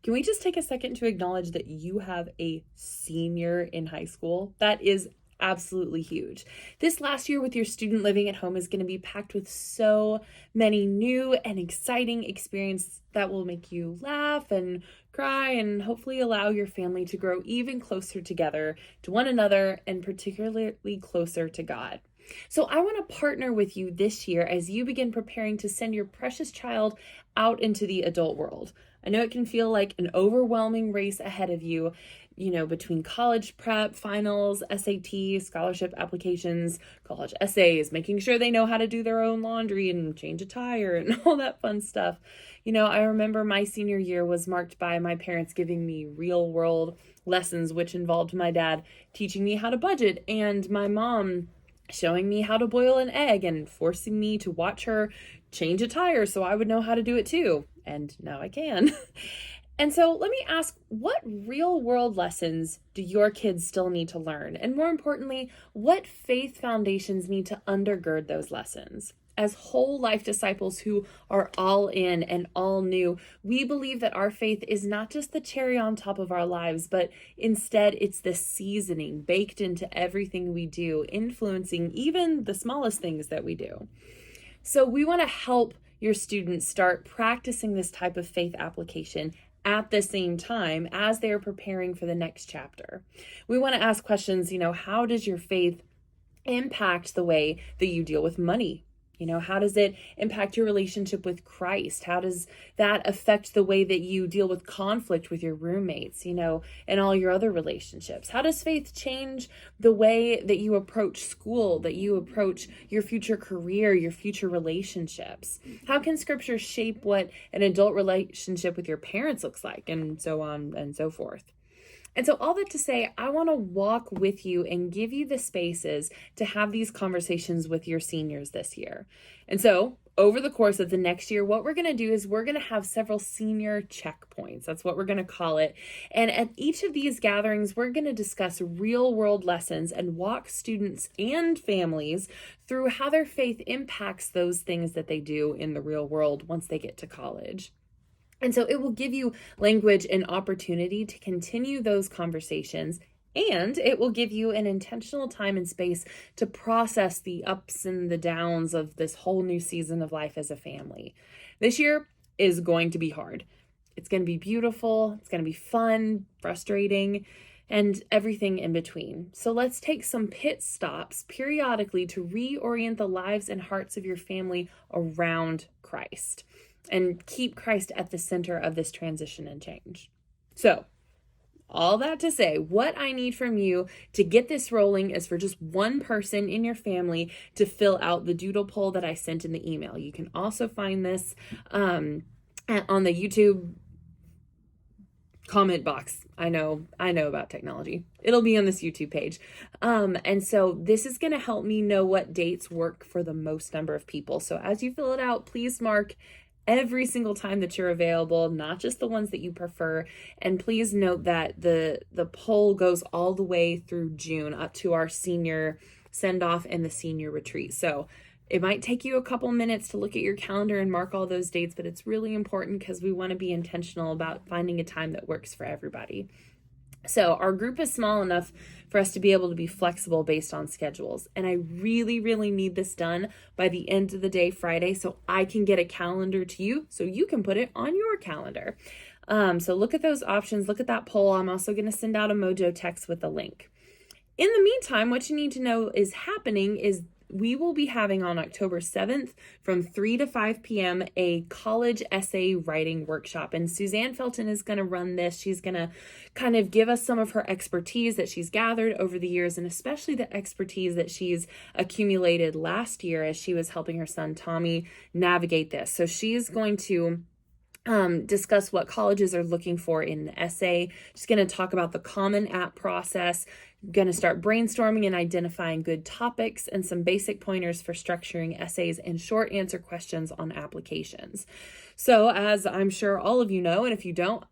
Can we just take a second to acknowledge that you have a senior in high school? That is absolutely huge. This last year with your student living at home is going to be packed with so many new and exciting experiences that will make you laugh and cry and hopefully allow your family to grow even closer together to one another and particularly closer to God. So I want to partner with you this year as you begin preparing to send your precious child out into the adult world. I know it can feel like an overwhelming race ahead of you, between college prep, finals, SAT, scholarship applications, college essays, making sure they know how to do their own laundry and change a tire and all that fun stuff. I remember my senior year was marked by my parents giving me real world lessons, which involved my dad teaching me how to budget and my mom showing me how to boil an egg and forcing me to watch her change a tire so I would know how to do it too. And now I can. And so let me ask, what real world lessons do your kids still need to learn? And more importantly, what faith foundations need to undergird those lessons? As whole life disciples who are all in and all new, we believe that our faith is not just the cherry on top of our lives, but instead it's the seasoning baked into everything we do, influencing even the smallest things that we do. So we want to help your students start practicing this type of faith application at the same time as they are preparing for the next chapter. We want to ask questions, how does your faith impact the way that you deal with money? How does it impact your relationship with Christ? How does that affect the way that you deal with conflict with your roommates, and all your other relationships? How does faith change the way that you approach school, that you approach your future career, your future relationships? How can scripture shape what an adult relationship with your parents looks like, and so on and so forth? And so all that to say, I want to walk with you and give you the spaces to have these conversations with your seniors this year. And so over the course of the next year, what we're going to do is we're going to have several senior checkpoints. That's what we're going to call it. And at each of these gatherings, we're going to discuss real world lessons and walk students and families through how their faith impacts those things that they do in the real world once they get to college. And so it will give you language and opportunity to continue those conversations, and it will give you an intentional time and space to process the ups and the downs of this whole new season of life as a family. This year is going to be hard. It's going to be beautiful. It's going to be fun, frustrating, and everything in between. So let's take some pit stops periodically to reorient the lives and hearts of your family around Christ and keep Christ at the center of this transition and change. So, all that to say, what I need from you to get this rolling is for just one person in your family to fill out the Doodle Poll that I sent in the email. You can also find this on the YouTube comment box. I know about technology. It'll be on this YouTube page. And so this is going to help me know what dates work for the most number of people. So as you fill it out, please mark every single time that you're available, not just the ones that you prefer. And please note that the poll goes all the way through June up to our senior send-off and the senior retreat. So it might take you a couple minutes to look at your calendar and mark all those dates, but it's really important because we want to be intentional about finding a time that works for everybody. So our group is small enough for us to be able to be flexible based on schedules. And I really, really need this done by the end of the day, Friday, so I can get a calendar to you so you can put it on your calendar. So look at those options, look at that poll. I'm also going to send out a Mojo text with a link. In the meantime, what you need to know is happening is we will be having on October 7th from 3 to 5 p.m. a college essay writing workshop. And Suzanne Felton is going to run this. She's going to kind of give us some of her expertise that she's gathered over the years, and especially the expertise that she's accumulated last year as she was helping her son Tommy navigate this. So she's going to discuss what colleges are looking for in the essay. Just going to talk about the Common App process, going to start brainstorming and identifying good topics and some basic pointers for structuring essays and short answer questions on applications. So as I'm sure all of you know, and if you don't,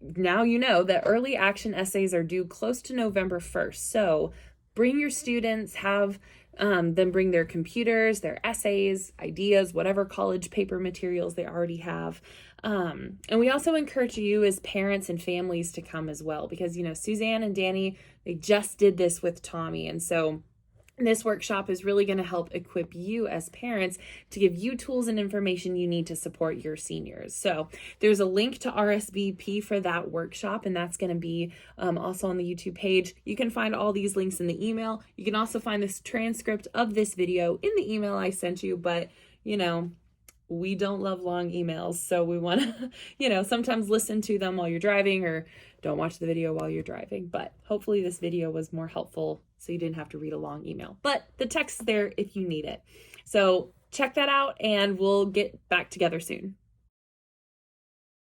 now you know that early action essays are due close to November 1st. So bring your students, have them bring their computers, their essays, ideas, whatever college paper materials they already have. And we also encourage you as parents and families to come as well, because, Suzanne and Danny, they just did this with Tommy. And so this workshop is really going to help equip you as parents to give you tools and information you need to support your seniors. So there's a link to RSVP for that workshop, and that's going to be also on the YouTube page. You can find all these links in the email. You can also find this transcript of this video in the email I sent you, but we don't love long emails, so we want to, sometimes listen to them while you're driving, or don't watch the video while you're driving. But hopefully this video was more helpful so you didn't have to read a long email. But the text is there if you need it. So check that out, and we'll get back together soon.